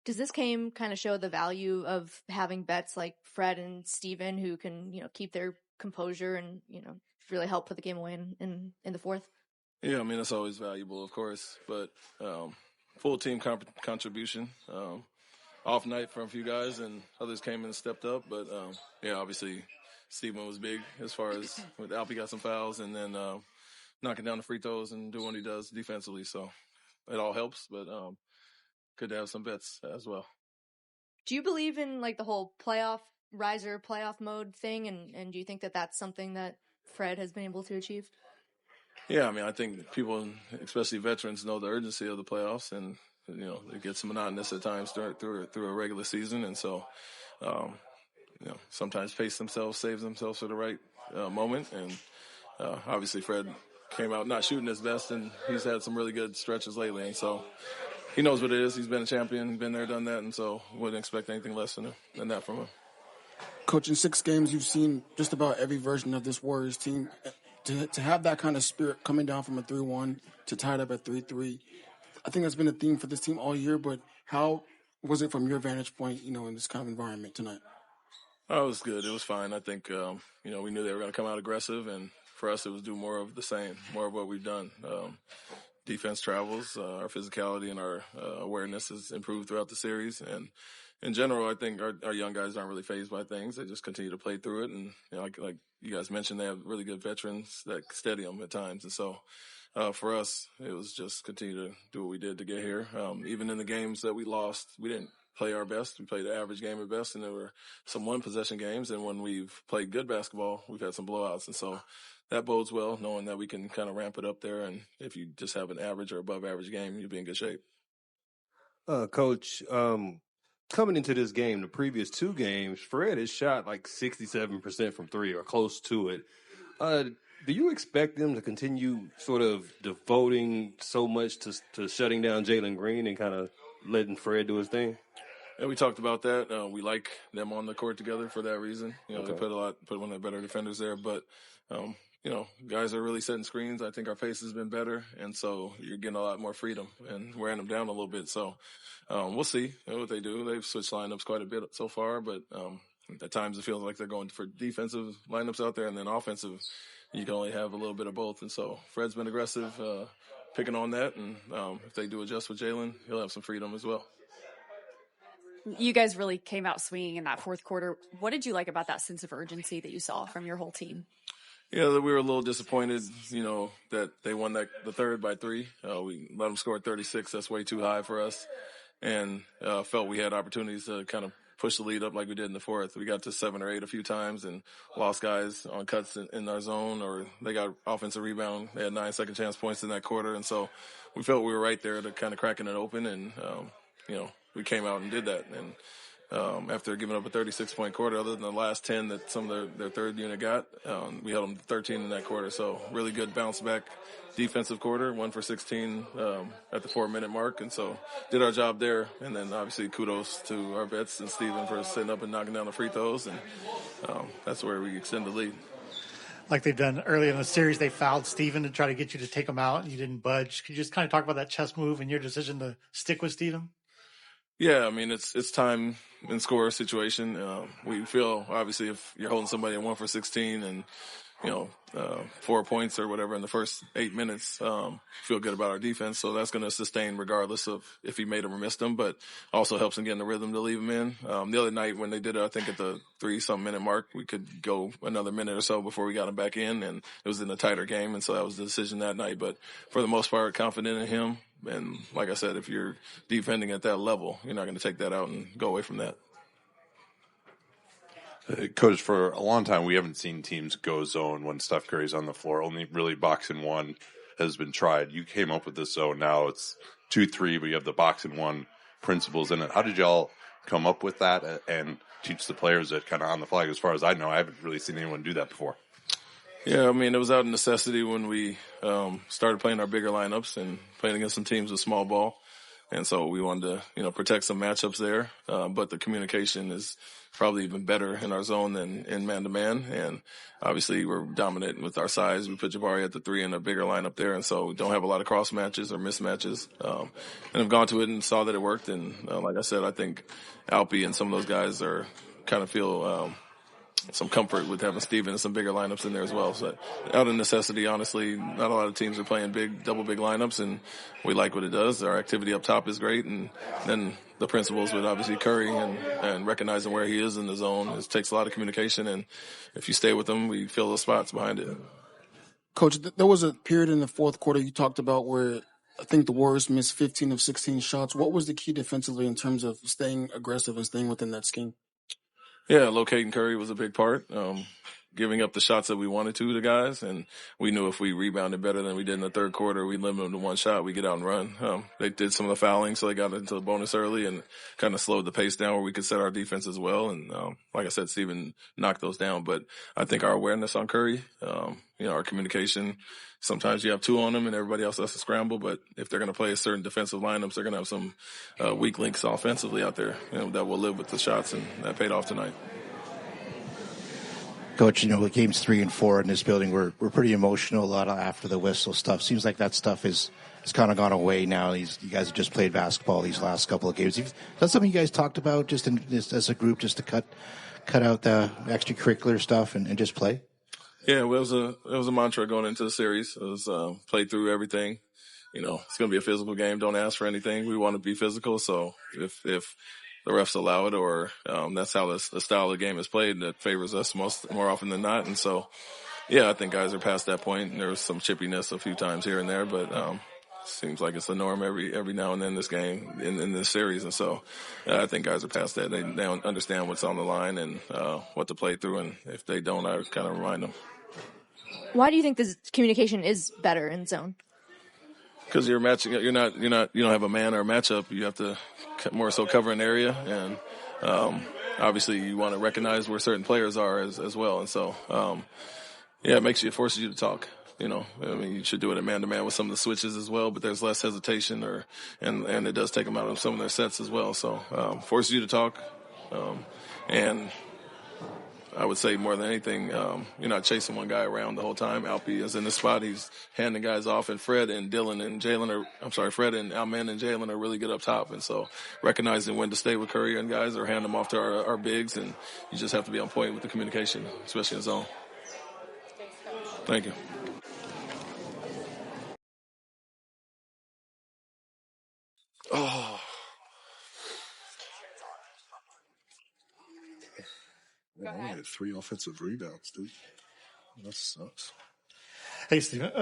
Does this game kind of show the value of having vets like Fred and Steven who can, keep their composure and, really help put the game away in the fourth? Yeah, I mean, that's always valuable, of course, but full team contribution. Off night from a few guys, and others came in and stepped up, but obviously Steven was big as far as with Alpy got some fouls and then knocking down the free throws and doing what he does defensively, so it all helps, but good to have some vets as well. Do you believe in like the whole playoff mode thing, and do you think that that's something that Fred has been able to achieve? Yeah, I mean, I think people, especially veterans, know the urgency of the playoffs, and it gets monotonous at times through a regular season, and so sometimes pace themselves, save themselves for the right moment, and obviously Fred came out not shooting his best, and he's had some really good stretches lately, and so he knows what it is. He's been a champion, been there, done that, and so wouldn't expect anything less than that from him. Coach, in 6 games, you've seen just about every version of this Warriors team. To have that kind of spirit coming down from a 3-1 to tie it up at 3-3, I think that's been a theme for this team all year, but how was it from your vantage point, in this kind of environment tonight? Oh, it was good. It was fine. I think, we knew they were going to come out aggressive, and for us it was do more of the same, more of what we've done. Defense travels, our physicality and our awareness has improved throughout the series, and in general, I think our young guys aren't really fazed by things. They just continue to play through it, and like you guys mentioned, they have really good veterans that steady them at times, and so for us, it was just continue to do what we did to get here. Even in the games that we lost, we didn't play our best. We played the average game at best, and there were some one-possession games, and when we've played good basketball, we've had some blowouts, and so that bodes well, knowing that we can kind of ramp it up there, and if you just have an average or above average game, you'll be in good shape. Coach, coming into this game, the previous 2 games, Fred has shot like 67% from 3 or close to it. Do you expect them to continue sort of devoting so much to shutting down Jalen Green and kind of letting Fred do his thing? Yeah, we talked about that. We like them on the court together for that reason. Okay. They put one of the better defenders there, but guys are really setting screens. I think our pace has been better, and so you're getting a lot more freedom and wearing them down a little bit. So we'll see what they do. They've switched lineups quite a bit so far, but at times it feels like they're going for defensive lineups out there, and then offensive, you can only have a little bit of both. And so Fred's been aggressive, picking on that, and if they do adjust with Jalen, he'll have some freedom as well. You guys really came out swinging in that fourth quarter. What did you like about that sense of urgency that you saw from your whole team? Yeah, we were a little disappointed, that they won the third by 3. We let them score 36. That's way too high for us. And felt we had opportunities to kind of push the lead up like we did in the fourth. We got to 7 or 8 a few times and lost guys on cuts in our zone, or they got offensive rebound. They had 9 second chance points in that quarter. And so we felt we were right there to kind of cracking it open. And, we came out and did that. And after giving up a 36-point quarter, other than the last 10 that some of their third unit got, we held them to 13 in that quarter. So really good bounce back defensive quarter, 1 for 16 at the 4-minute mark. And so did our job there. And then obviously kudos to our vets and Steven for sitting up and knocking down the free throws. And that's where we extend the lead. Like they've done early in the series, they fouled Steven to try to get you to take him out, and you didn't budge. Could you just kind of talk about that chess move and your decision to stick with Steven? Yeah, I mean, it's time and score situation. We feel, obviously, if you're holding somebody at 1 for 16 and, 4 points or whatever in the first 8 minutes, feel good about our defense. So that's going to sustain regardless of if he made them or missed them, but also helps him get in the rhythm to leave him in. The other night when they did it, I think at the 3-something minute mark, we could go another minute or so before we got him back in, and it was in a tighter game. And so that was the decision that night. But for the most part, confident in him. And like I said, if you're defending at that level, you're not going to take that out and go away from that. Coach, for a long time, we haven't seen teams go zone when Steph Curry's on the floor. Only really box and one has been tried. You came up with this zone. Now it's 2-3, but you have the box and one principles in it. How did y'all come up with that and teach the players that kind of on the fly? As far as I know, I haven't really seen anyone do that before. Yeah, I mean, it was out of necessity when we started playing our bigger lineups and playing against some teams with small ball. And so we wanted to, protect some matchups there. But the communication is probably even better in our zone than in man-to-man. And obviously we're dominant with our size. We put Jabari at the 3 in a bigger lineup there. And so we don't have a lot of cross matches or mismatches. And I've gone to it and saw that it worked. And like I said, I think Alpy and some of those guys kind of feel some comfort with having Steven and some bigger lineups in there as well. So out of necessity, honestly, not a lot of teams are playing double big lineups, and we like what it does. Our activity up top is great, and then the principles with obviously Curry and recognizing where he is in the zone. It takes a lot of communication, and if you stay with him, we fill the spots behind it. Coach, there was a period in the fourth quarter you talked about where I think the Warriors missed 15 of 16 shots. What was the key defensively in terms of staying aggressive and staying within that scheme? Yeah, locating Curry was a big part. Giving up the shots that we wanted to the guys, and we knew if we rebounded better than we did in the third quarter, we limited them to one shot, we get out and run. They did some of the fouling, so they got into the bonus early and kind of slowed the pace down where we could set our defense as well. And like I said, Steven knocked those down. But I think our awareness on Curry, our communication, sometimes you have 2 on them and everybody else has to scramble. But if they're going to play a certain defensive lineups, they're going to have some weak links offensively out there that will live with the shots, and that paid off tonight. Coach, games 3 and 4 in this building were pretty emotional, a lot of after the whistle stuff. Seems like that stuff has kind of gone away now. You guys have just played basketball these last couple of games. Is that something you guys talked about just as a group, just to cut out the extracurricular stuff and just play? Yeah, it was a mantra going into the series. It was play through everything. It's going to be a physical game. Don't ask for anything. We want to be physical. So if the refs allow it, or that's how the style of the game is played, that favors us more often than not. And so, yeah, I think guys are past that point. And there was some chippiness a few times here and there, but seems like it's the norm every now and then this game in this series. And so I think guys are past that. They understand what's on the line and what to play through. And if they don't, I kind of remind them. Why do you think this communication is better in zone? Because you're matching, you don't have a man or a matchup. You have to more so cover an area, and obviously you want to recognize where certain players are as well. And so, it forces you to talk. You should do it at man-to-man with some of the switches as well, but there's less hesitation, and it does take them out of some of their sets as well. So, forces you to talk, and I would say more than anything, you're not chasing one guy around the whole time. Alpy is in the spot. He's handing guys off, and Fred and Amen and Jalen are really good up top. And so recognizing when to stay with Curry and guys or hand them off to our bigs, and you just have to be on point with the communication, especially in zone. Thank you. Oh. I only had 3 offensive rebounds, dude. That sucks. Hey, Steven,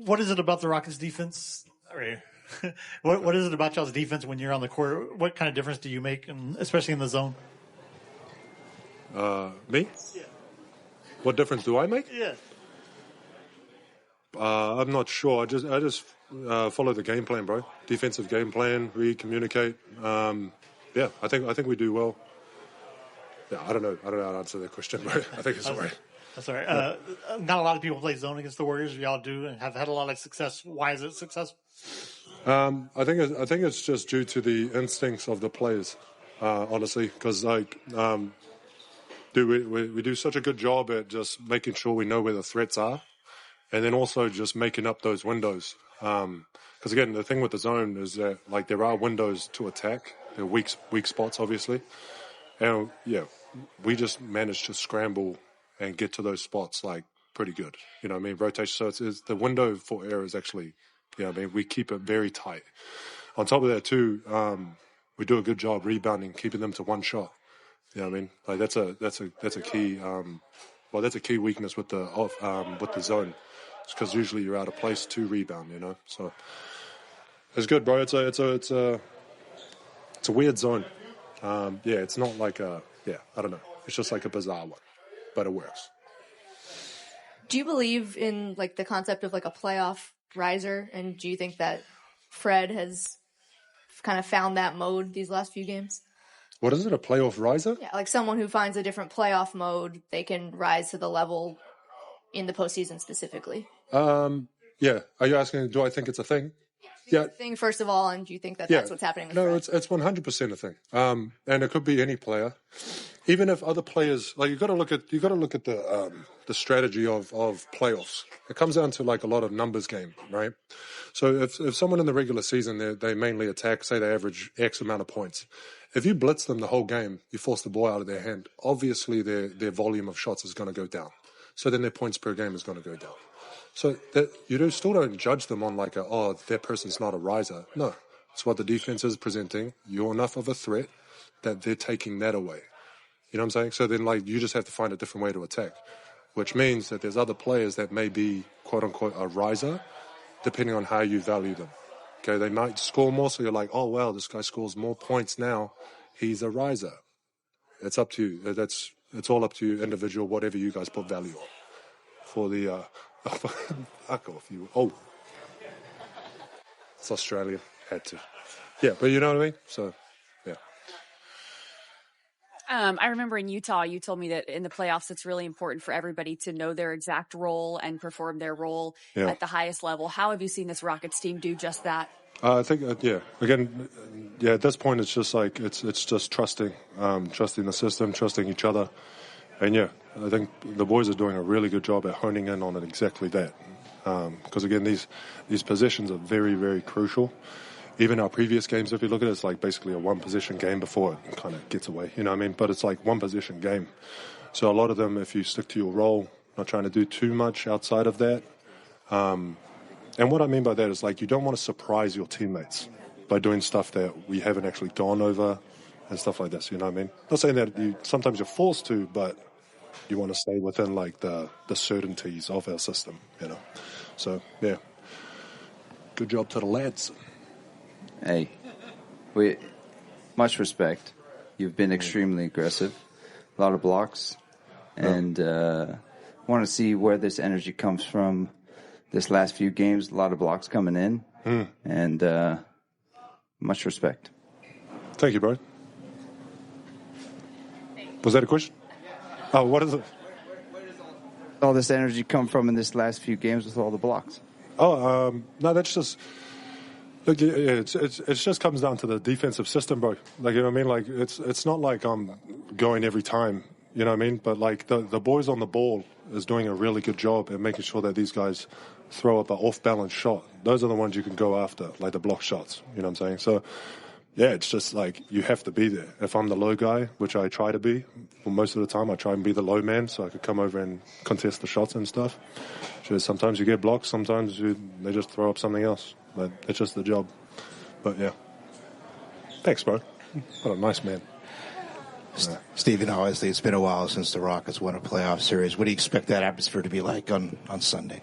what is it about the Rockets' defense? What is it about y'all's defense when you're on the court? What kind of difference do you make, especially in the zone? Me? Yeah. What difference do I make? Yeah. I'm not sure. I just follow the game plan, bro. Defensive game plan. We communicate. I think we do well. Yeah, I don't know how to answer that question, but I think it's all right. That's all right. Not a lot of people play zone against the Warriors. Y'all do and have had a lot of success. Why is it successful? I think it's just due to the instincts of the players, honestly, because we do such a good job at just making sure we know where the threats are, and then also just making up those windows. Because again, the thing with the zone is that there are windows to attack. There are weak spots, obviously. And we just managed to scramble and get to those spots pretty good. Rotation. So it's the window for error is actually, we keep it very tight. On top of that too, we do a good job rebounding, keeping them to one shot. That's a key. That's a key weakness with the zone. It's because usually you're out of place to rebound. So it's good, bro. It's a weird zone. It's not I don't know. It's just a bizarre one, but it works. Do you believe in the concept of a playoff riser? And do you think that Fred has kind of found that mode these last few games? What is it? A playoff riser? Yeah, someone who finds a different playoff mode, they can rise to the level in the postseason specifically. Yeah. Are you asking, do I think it's a thing? a thing, first of all, and do you think that that's what's happening with Fred? It's 100% a thing. And it could be any player. Even if other players, like you got to look at the strategy of playoffs. It comes down to like a lot of numbers game, right? So if someone in the regular season they mainly attack, say they average X amount of points. If you blitz them the whole game, you force the ball out of their hand. Obviously, their volume of shots is going to go down. So then their points per game is going to go down. So that you still don't judge them on like that person's not a riser. No, it's what the defense is presenting. You're enough of a threat that they're taking that away. You know what I'm saying? So then like you just have to find a different way to attack, which means that there's other players that may be quote unquote a riser, depending on how you value them. Okay, they might score more, so you're like, oh well, this guy scores more points now. He's a riser. It's up to you. It's all up to you, individual, whatever you guys put value on. For the fuck off you. Oh, it's Australia. Had to. Yeah, but you know what I mean. So, yeah. I remember in Utah, you told me that in the playoffs, it's really important for everybody to know their exact role and perform their role at the highest level. How have you seen this Rockets team do just that? I think, again, at this point, it's just like, it's just trusting the system, trusting each other. And I think the boys are doing a really good job at honing in on it, exactly that. Because again, these positions are very, very crucial. Even our previous games, if you look at it, it's like basically a one-position game before it kind of gets away. You know what I mean? But it's like one-position game. So a lot of them, if you stick to your role, not trying to do too much outside of that. And what I mean by that is like you don't want to surprise your teammates by doing stuff that we haven't actually gone over and stuff like this. You know what I mean? Not saying that sometimes you're forced to, but you want to stay within like the certainties of our system. You know? So yeah, good job to the lads. Hey, much respect. You've been extremely aggressive, a lot of blocks, and want to see where this energy comes from. This last few games, a lot of blocks coming in, and much respect. Thank you, bro. Was that a question? Oh, what is it? Where does all this energy come from in this last few games with all the blocks? No, that's just. Look, it just comes down to the defensive system, bro. Like, you know what I mean? Like, it's not like I'm going every time, you know what I mean? But, like, the boys on the ball is doing a really good job at making sure that these guys throw up an off-balance shot. Those are the ones you can go after, like the block shots, you know what I'm saying? So, yeah, it's just like you have to be there. If I'm the low guy, which I try to be, well, most of the time I try and be the low man so I could come over and contest the shots and stuff. Just sometimes you get blocked, sometimes they just throw up something else. But it's just the job. But, yeah. Thanks, bro. What a nice man. Stephen, obviously, it's been a while since the Rockets won a playoff series. What do you expect that atmosphere to be like on Sunday?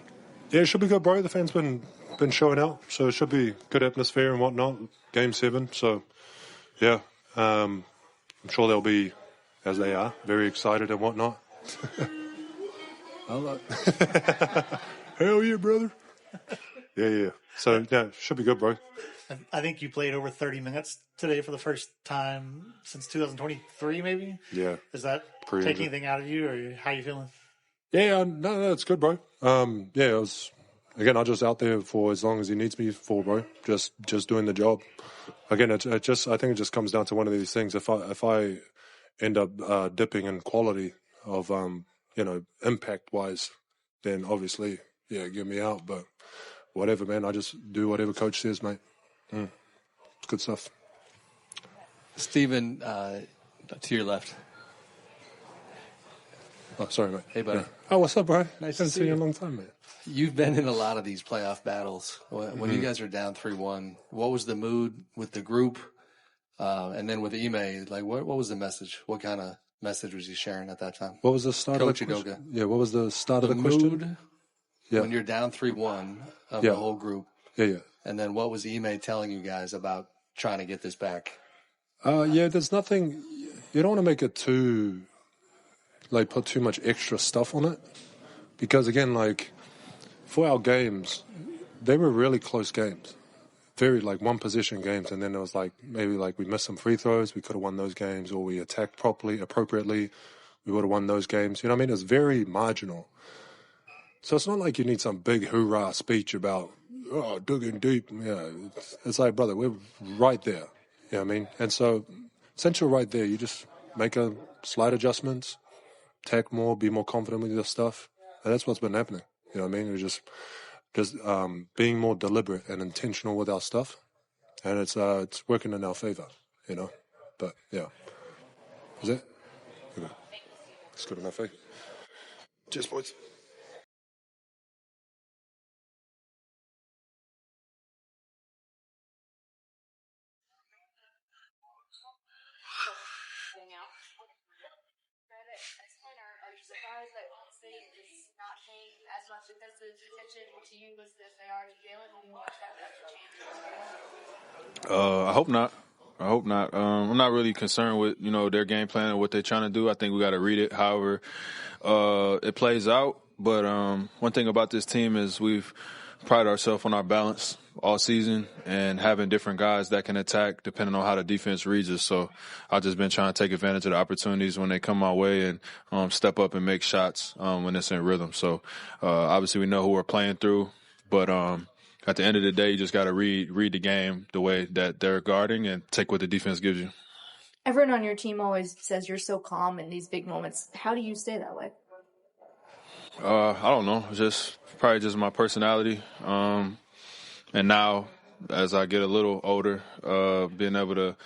Yeah, it should be good, bro. The fans been showing out, so it should be good atmosphere and whatnot. Game 7, so, yeah. I'm sure they'll be, as they are, very excited and whatnot. Hell yeah, brother. Yeah. So, yeah, should be good, bro. I think you played over 30 minutes today for the first time since 2023, maybe? Yeah. Is that taking anything out of you, or how you feeling? Yeah, no, it's good, bro. Yeah, I was just out there for as long as he needs me for, bro. Just doing the job. Again, I think it just comes down to one of these things. If I end up dipping in quality of, impact-wise, then obviously, yeah, get me out, but whatever, man. I just do whatever coach says, mate. It's good stuff. Steven, to your left. Oh, sorry, mate. Hey, buddy. Yeah. Oh, what's up, bro? Nice to to see you you. in a long time, man. You've been in a lot of these playoff battles. When you guys are down 3-1, what was the mood with the group? And then with Ime, like, what was the message? What kind of message was he sharing at that time? What was the start Coach of the question? Udoka. Yeah, what was the start of the mood question? Yeah. when you're down 3-1 of the whole group. Yeah. And then what was Ime telling you guys about trying to get this back? There's nothing. You don't want to make it too, like, put too much extra stuff on it. Because, again, like, for our games, they were really close games. Very, like, one-possession games. And then there was, like, maybe, like, we missed some free throws. We could have won those games. Or we attacked appropriately. We would have won those games. You know what I mean? It was very marginal. So it's not like you need some big hoorah speech about, digging deep. Yeah, it's like, brother, we're right there. You know what I mean? And so, since you're right there, you just make a slight adjustments, tech more, be more confident with your stuff. And that's what's been happening. You know what I mean? We're just being more deliberate and intentional with our stuff. And it's working in our favor, you know? But, yeah. Is it? Okay. It's good enough, eh? Cheers, boys. As much defensive attention to you as they are to Jalen? Do you expect that to change? I hope not. I'm not really concerned with, their game plan and what they're trying to do. I think we got to read it however it plays out. But one thing about this team is we've prided ourselves on our balance all season and having different guys that can attack depending on how the defense reads us. So I've just been trying to take advantage of the opportunities when they come my way and step up and make shots when it's in rhythm. So obviously we know who we're playing through, but at the end of the day, you just got to read the game the way that they're guarding and take what the defense gives you. Everyone on your team always says you're so calm in these big moments. How do you stay that way? I don't know. Probably just my personality. And now, as I get a little older, being able to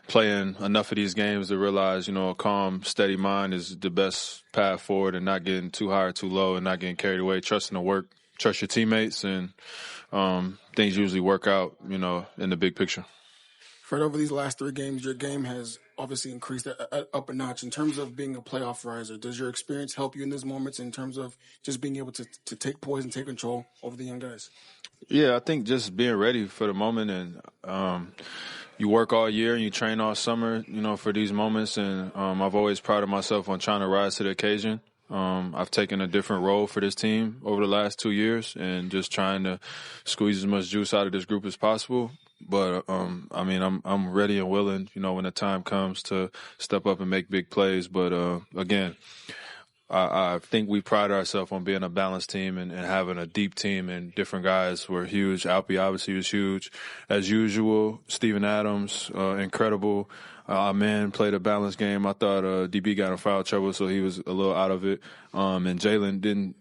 play in enough of these games to realize, a calm, steady mind is the best path forward, and not getting too high or too low and not getting carried away, trusting the work, trust your teammates, and things usually work out, in the big picture. Fred, over these last 3 games, your game has obviously increased up a notch. In terms of being a playoff riser, does your experience help you in these moments in terms of just being able to take poise and take control over the young guys? Yeah, I think just being ready for the moment, and you work all year and you train all summer, for these moments. And I've always prided myself on trying to rise to the occasion. I've taken a different role for this team over the last 2 years and just trying to squeeze as much juice out of this group as possible. But, I'm ready and willing, when the time comes to step up and make big plays. But, again, I think we pride ourselves on being a balanced team and having a deep team, and different guys were huge. Alpy obviously was huge as usual. Steven Adams, incredible. Man played a balanced game. I thought DB got in foul trouble, so he was a little out of it. And Jalen didn't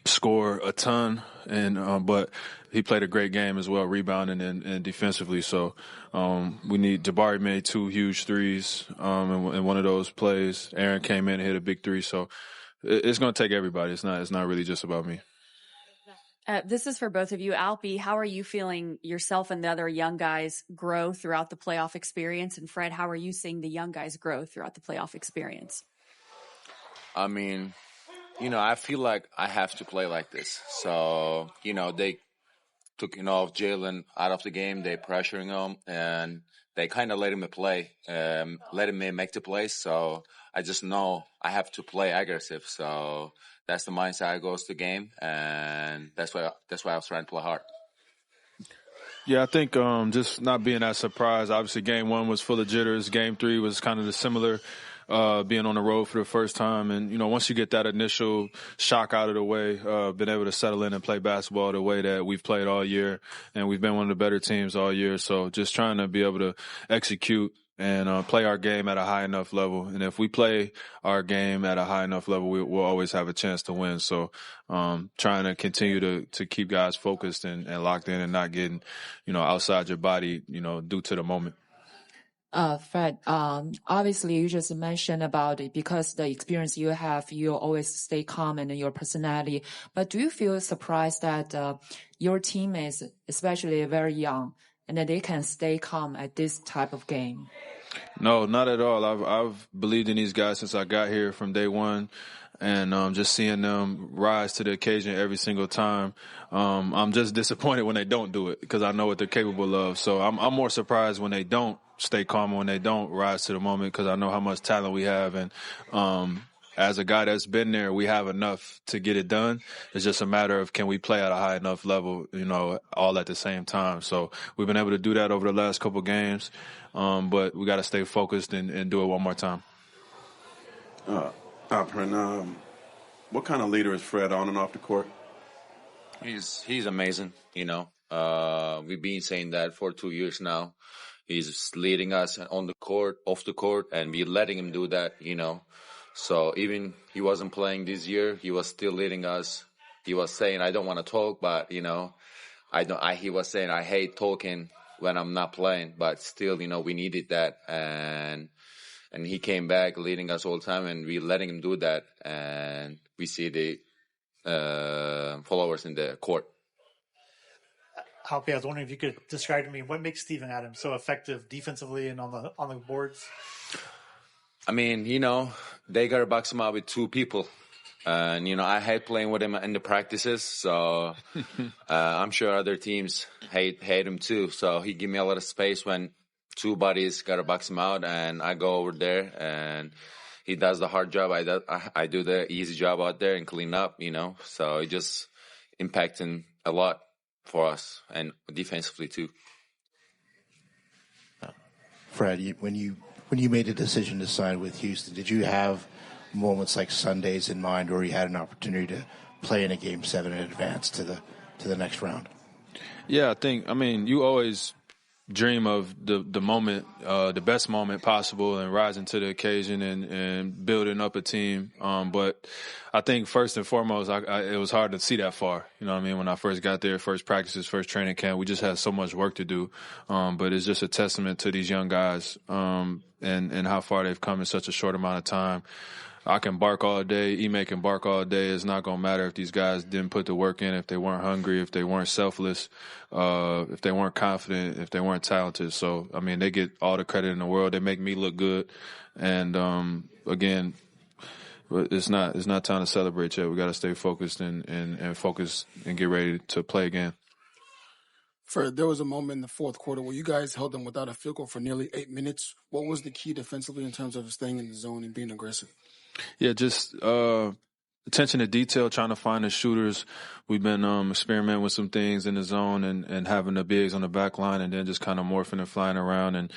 score a ton, but he played a great game as well, rebounding and defensively. So we need Jabari made 2 huge threes in one of those plays. Aaron came in and hit a big 3. So it's going to take everybody. It's not really just about me. This is for both of you. Alpy, how are you feeling yourself and the other young guys grow throughout the playoff experience? And Fred, how are you seeing the young guys grow throughout the playoff experience? I mean, I feel like I have to play like this. So, they took, Jalen out of the game. They pressuring him, and they kind of let him play, let him make the plays. So I just know I have to play aggressive. So that's the mindset I goes to the game, and that's why I was trying to play hard. Yeah, I think just not being that surprised. Obviously, game 1 was full of jitters. Game 3 was kind of the similar. Being on the road for the first time. And, once you get that initial shock out of the way, been able to settle in and play basketball the way that we've played all year. And we've been one of the better teams all year. So just trying to be able to execute and play our game at a high enough level. And if we play our game at a high enough level, we'll always have a chance to win. So trying to continue to keep guys focused and locked in and not getting, outside your body, due to the moment. Fred, obviously you just mentioned about it because the experience you have, you always stay calm in your personality. But do you feel surprised that your teammates, especially very young, and that they can stay calm at this type of game? No, not at all. I've believed in these guys since I got here from day one. And just seeing them rise to the occasion every single time, I'm just disappointed when they don't do it because I know what they're capable of. So I'm more surprised when they don't stay calm, when they don't rise to the moment, because I know how much talent we have. And as a guy that's been there, we have enough to get it done. It's just a matter of can we play at a high enough level, all at the same time. So we've been able to do that over the last couple games, but we got to stay focused and do it one more time. Alperen, what kind of leader is Fred on and off the court? he's amazing. We've been saying that for 2 years now. He's leading us on the court, off the court, and we're letting him do that. So even he wasn't playing this year, he was still leading us. He was saying, "I don't want to talk," but I don't. He was saying, "I hate talking when I'm not playing," but still, we needed that, and he came back leading us all the time, and we letting him do that, and we see the followers in the court. Alpi, I was wondering if you could describe to me what makes Steven Adams so effective defensively and on the boards. I mean, they got to box him out with two people. And, I hate playing with him in the practices. So I'm sure other teams hate him too. So he give me a lot of space when two bodies got to box him out. And I go over there and he does the hard job. I do the easy job out there and clean up, So it just impacting a lot for us and defensively too. Fred, when you made a decision to sign with Houston, did you have moments like Sundays in mind where you had an opportunity to play in a Game 7 in advance to the next round? Yeah, you always dream of the moment, the best moment possible, and rising to the occasion and building up a team. But I think first and foremost, it was hard to see that far. When I first got there, first practices, first training camp, we just had so much work to do. But it's just a testament to these young guys and how far they've come in such a short amount of time. I can bark all day. Ime can bark all day. It's not going to matter if these guys didn't put the work in, if they weren't hungry, if they weren't selfless, if they weren't confident, if they weren't talented. So, they get all the credit in the world. They make me look good. And, again, it's not time to celebrate yet. We got to stay focused and focus and get ready to play again. Fred, there was a moment in the fourth quarter where you guys held them without a field goal for nearly 8 minutes. What was the key defensively in terms of staying in the zone and being aggressive? Yeah, just attention to detail, trying to find the shooters. We've been experimenting with some things in the zone and having the bigs on the back line and then just kind of morphing and flying around. And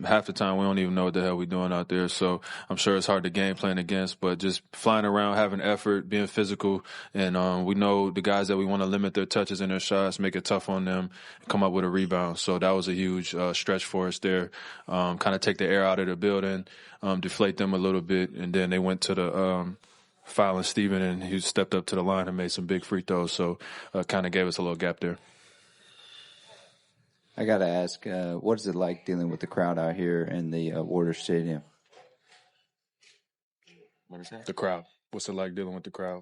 half the time we don't even know what the hell we're doing out there. So I'm sure it's hard to game plan against, but just flying around, having effort, being physical. And we know the guys that we want to limit their touches and their shots, make it tough on them, come up with a rebound. So that was a huge stretch for us there. Kind of take the air out of the building, deflate them a little bit. And then they went to the fouling Steven, and he stepped up to the line and made some big free throws. So kind of gave us a little gap there. I got to ask, what is it like dealing with the crowd out here in the Warrior Stadium? What is that? The crowd. What's it like dealing with the crowd?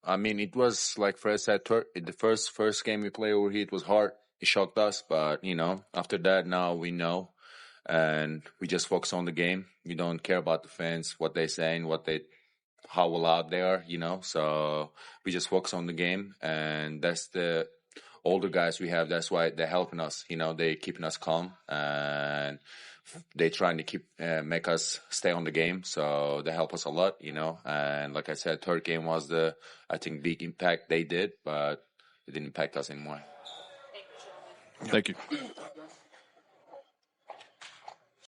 It was like Fred said, the first game we played over here, it was hard. It shocked us, but, after that, now we know. And we just focus on the game. We don't care about the fans, what they're saying, how loud they are, So we just focus on the game, and that's the older guys we have. That's why they're helping us. They keeping us calm, and they trying to make us stay on the game. So they help us a lot, And like I said, third game was I think big impact they did, but it didn't impact us anymore. Thank you.